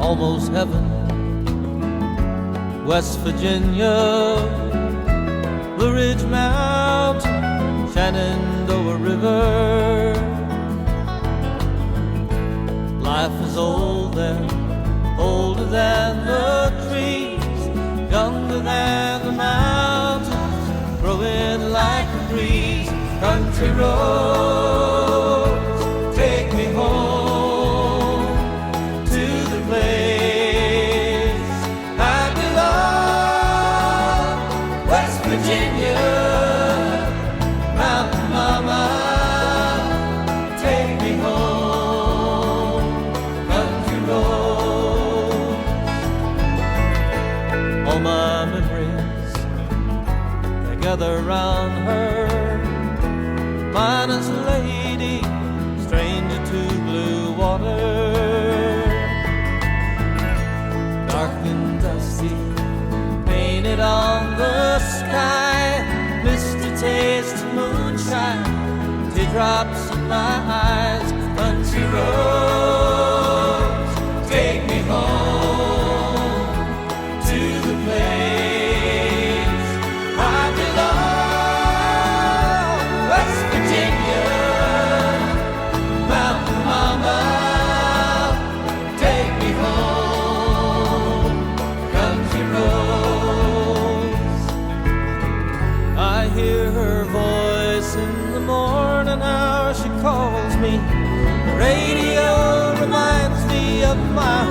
almost heaven. West Virginia, Blue Ridge Mountain, Shenandoah River. Life is old there, older than the trees, younger than the mountains, growing like a breeze. Country roads, take me home to the place I belong. West Virginia, Mountain Mama, take me home. Country roads, all my memories, they gather round her. Minus lady, stranger to blue water. Dark and dusty, painted on the sky, misty taste of moonshine, teardrops in my eyes. Country roads, take me home to the place I belong. West Virginia, Mountain Mama, take me home. Country roads, I hear her voice in the morning hour. She calls me. The radio reminds me of my